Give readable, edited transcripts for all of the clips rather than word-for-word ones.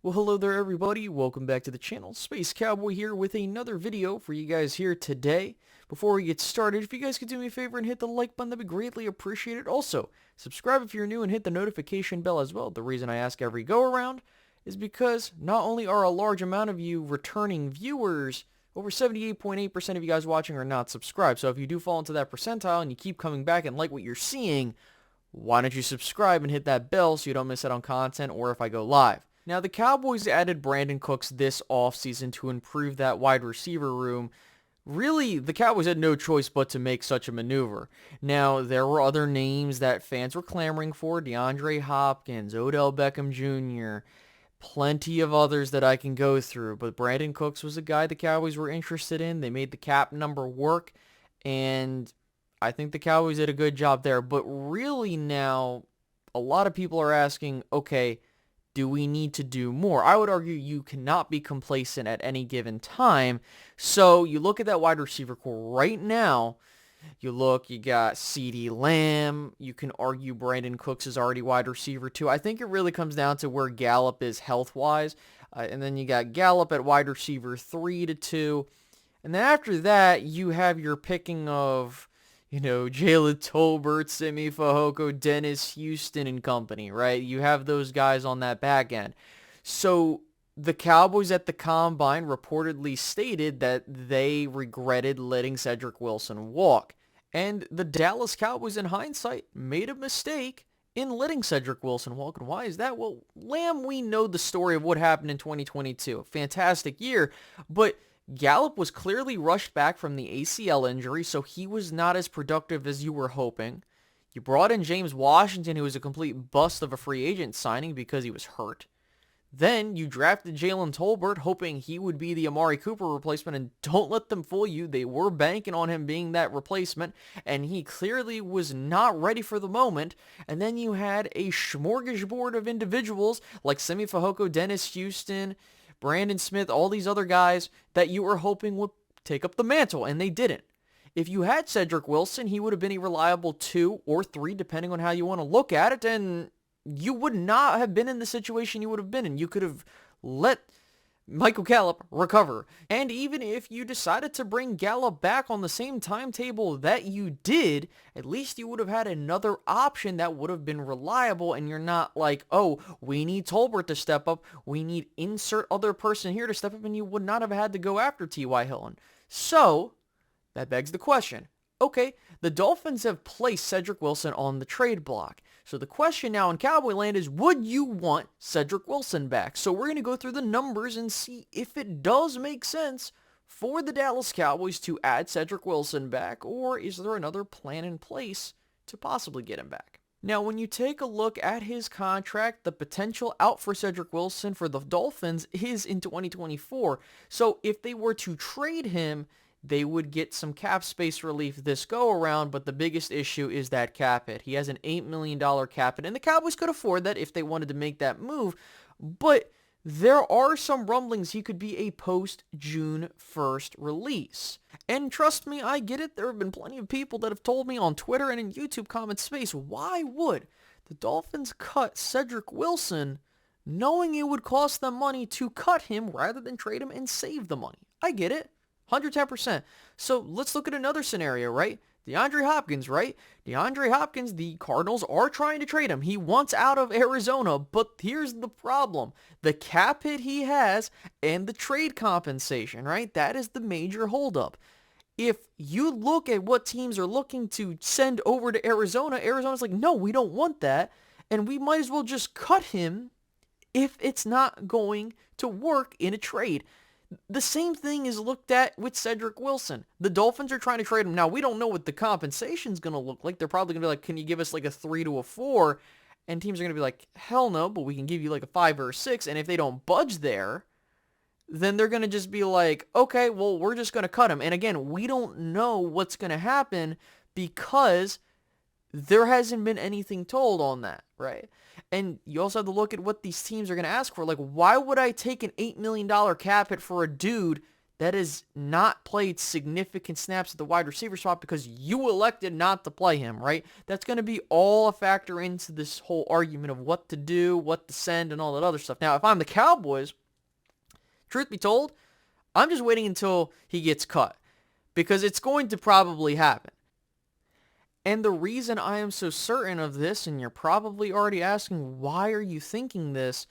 Well, hello there everybody, welcome back to the channel. Space Cowboy here with another video for you guys here today. Before we get started, if you guys could do me a favor and hit the like button, that'd be greatly appreciated. Also, subscribe if you're new and hit the notification bell as well. The reason I ask every go around is because not only are a large amount of you returning viewers, over 78.8% of you guys watching are not subscribed. So if you do fall into that percentile and you keep coming back and like what you're seeing, why don't you subscribe and hit that bell so you don't miss out on content or if I go live. Now, the Cowboys added Brandon Cooks this offseason to improve that wide receiver room. Really, the Cowboys had no choice but to make such a maneuver. Now, there were other names that fans were clamoring for: DeAndre Hopkins, Odell Beckham Jr., plenty of others that I can go through. But Brandon Cooks was a guy the Cowboys were interested in. They made the cap number work, and I think the Cowboys did a good job there. But really now, a lot of people are asking, okay, do we need to do more? I would argue you cannot be complacent at any given time. So you look at that wide receiver core right now. You got CeeDee Lamb. You can argue Brandon Cooks is already wide receiver 2. I think it really comes down to where Gallup is health-wise. And then you got Gallup at wide receiver 3 to 2. And then after that, you have your picking of, Jalen Tolbert, Simi Fehoko, Dennis Houston and company, right? You have those guys on that back end. So the Cowboys at the Combine reportedly stated that they regretted letting Cedrick Wilson walk. And the Dallas Cowboys, in hindsight, made a mistake in letting Cedrick Wilson walk. And why is that? Well, Lamb, we know the story of what happened in 2022. A fantastic year, but Gallup was clearly rushed back from the ACL injury, so he was not as productive as you were hoping. You brought in James Washington, who was a complete bust of a free agent signing because he was hurt. Then you drafted Jalen Tolbert, hoping he would be the Amari Cooper replacement, and don't let them fool you. They were banking on him being that replacement, and he clearly was not ready for the moment. And then you had a smorgasbord of individuals like Simi Fehoko, Dennis Houston, Brandon Smith, all these other guys that you were hoping would take up the mantle, and they didn't. If you had Cedrick Wilson, he would have been a reliable 2 or 3, depending on how you want to look at it, and you would not have been in the situation you would have been in. You could have let Michael Gallup recover. And even if you decided to bring Gallup back on the same timetable that you did, at least you would have had another option that would have been reliable, and you're not like, oh, we need Tolbert to step up, we need insert other person here to step up, and you would not have had to go after T.Y. Hilton. So, that begs the question. Okay, the Dolphins have placed Cedrick Wilson on the trade block. So the question now in Cowboy land is, would you want Cedrick Wilson back? So we're going to go through the numbers and see if it does make sense for the Dallas Cowboys to add Cedrick Wilson back, or is there another plan in place to possibly get him back? Now, when you take a look at his contract, the potential out for Cedrick Wilson for the Dolphins is in 2024. So if they were to trade him, they would get some cap space relief this go around, but the biggest issue is that cap hit. He has an $8 million cap hit, and the Cowboys could afford that if they wanted to make that move, but there are some rumblings he could be a post-June 1st release. And trust me, I get it. There have been plenty of people that have told me on Twitter and in YouTube comment space, why would the Dolphins cut Cedrick Wilson knowing it would cost them money to cut him rather than trade him and save the money? I get it. 110%. So let's look at another scenario, right? DeAndre Hopkins, right? DeAndre Hopkins, the Cardinals are trying to trade him. He wants out of Arizona, but here's the problem. The cap hit he has and the trade compensation, right? That is the major holdup. If you look at what teams are looking to send over to Arizona, Arizona's like, no, we don't want that, and we might as well just cut him if it's not going to work in a trade. The same thing is looked at with Cedrick Wilson. The Dolphins are trying to trade him. Now, we don't know what the compensation's going to look like. They're probably going to be like, can you give us like a 3 to a 4? And teams are going to be like, hell no, but we can give you like a 5 or a 6. And if they don't budge there, then they're going to just be like, okay, well, we're just going to cut him. And again, we don't know what's going to happen because there hasn't been anything told on that, right? And you also have to look at what these teams are going to ask for. Like, why would I take an $8 million cap hit for a dude that has not played significant snaps at the wide receiver spot because you elected not to play him, right? That's going to be all a factor into this whole argument of what to do, what to send, and all that other stuff. Now, if I'm the Cowboys, truth be told, I'm just waiting until he gets cut because it's going to probably happen. And the reason I am so certain of this, and you're probably already asking, why are you thinking this?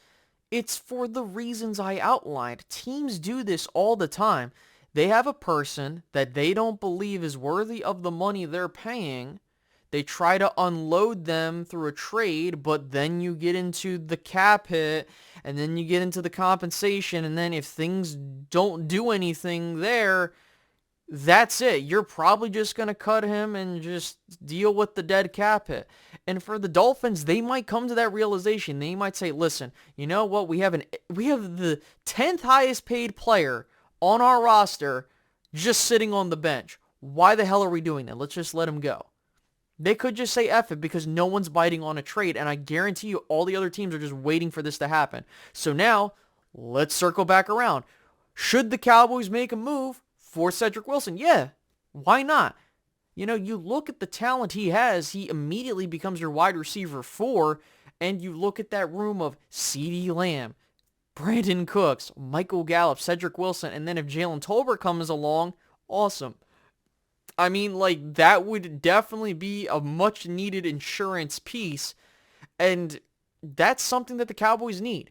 It's for the reasons I outlined. Teams do this all the time. They have a person that they don't believe is worthy of the money they're paying. They try to unload them through a trade, but then you get into the cap hit, and then you get into the compensation, and then if things don't do anything there, that's it. You're probably just going to cut him and just deal with the dead cap hit. And for the Dolphins, they might come to that realization. They might say, listen, you know what? We have the 10th highest paid player on our roster just sitting on the bench. Why the hell are we doing that? Let's just let him go. They could just say F it because no one's biting on a trade, and I guarantee you all the other teams are just waiting for this to happen. So now, let's circle back around. Should the Cowboys make a move for Cedrick Wilson? Yeah, why not? You know, you look at the talent he has, he immediately becomes your wide receiver 4, and you look at that room of CeeDee Lamb, Brandon Cooks, Michael Gallup, Cedrick Wilson, and then if Jalen Tolbert comes along, awesome. I mean, like, that would definitely be a much-needed insurance piece, and that's something that the Cowboys need.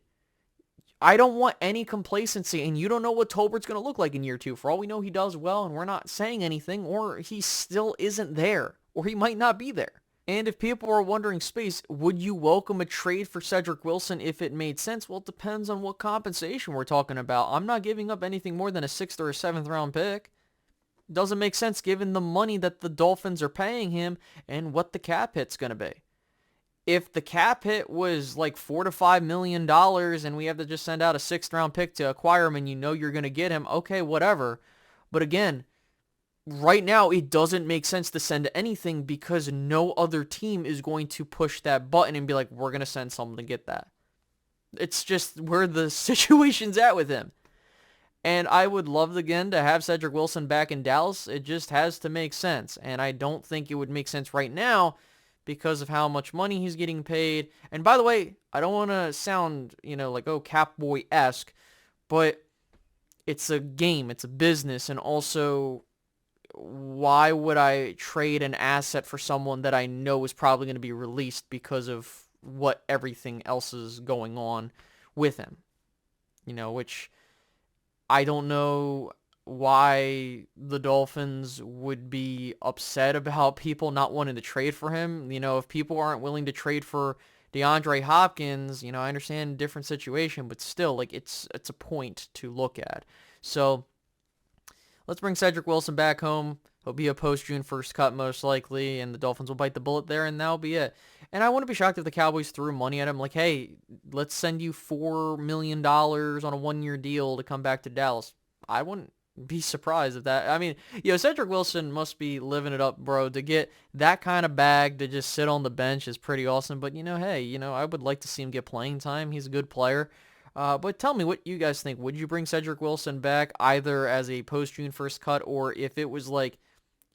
I don't want any complacency, and you don't know what Tolbert's going to look like in year 2. For all we know, he does well, and we're not saying anything, or he still isn't there, or he might not be there. And if people are wondering, Space, would you welcome a trade for Cedrick Wilson if it made sense? Well, it depends on what compensation we're talking about. I'm not giving up anything more than a 6th or a 7th round pick. Doesn't make sense given the money that the Dolphins are paying him and what the cap hit's going to be. If the cap hit was like $4 to $5 million and we have to just send out a 6th round pick to acquire him and you know you're going to get him, okay, whatever. But again, right now it doesn't make sense to send anything because no other team is going to push that button and be like, we're going to send someone to get that. It's just where the situation's at with him. And I would love, again, to have Cedrick Wilson back in Dallas. It just has to make sense. And I don't think it would make sense right now because of how much money he's getting paid. And by the way, I don't want to sound, like, oh, Catboy-esque, but it's a game, it's a business, and also, why would I trade an asset for someone that I know is probably going to be released because of what everything else is going on with him? Which I don't know why the Dolphins would be upset about people not wanting to trade for him. If people aren't willing to trade for DeAndre Hopkins, I understand different situation, but still, like, it's a point to look at. So let's bring Cedrick Wilson back home. He'll be a post-June 1st cut most likely, and the Dolphins will bite the bullet there, and that'll be it. And I wouldn't be shocked if the Cowboys threw money at him, like, hey, let's send you $4 million on a one-year deal to come back to Dallas. I wouldn't be surprised if that. I mean, Cedrick Wilson must be living it up, bro. To get that kind of bag to just sit on the bench is pretty awesome. But, hey, I would like to see him get playing time. He's a good player. But tell me what you guys think. Would you bring Cedrick Wilson back either as a post-June 1st cut, or if it was like,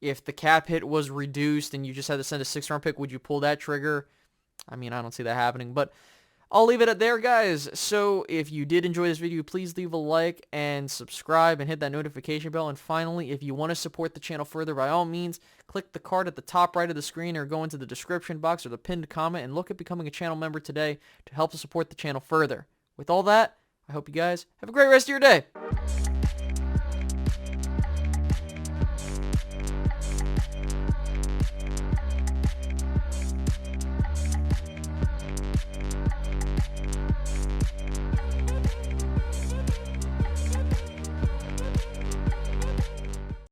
if the cap hit was reduced and you just had to send a 6th round pick, would you pull that trigger? I mean, I don't see that happening, but I'll leave it at there, guys. So if you did enjoy this video, please leave a like and subscribe and hit that notification bell. And finally, if you want to support the channel further, by all means, click the card at the top right of the screen or go into the description box or the pinned comment and look at becoming a channel member today to help us support the channel further. With all that, I hope you guys have a great rest of your day.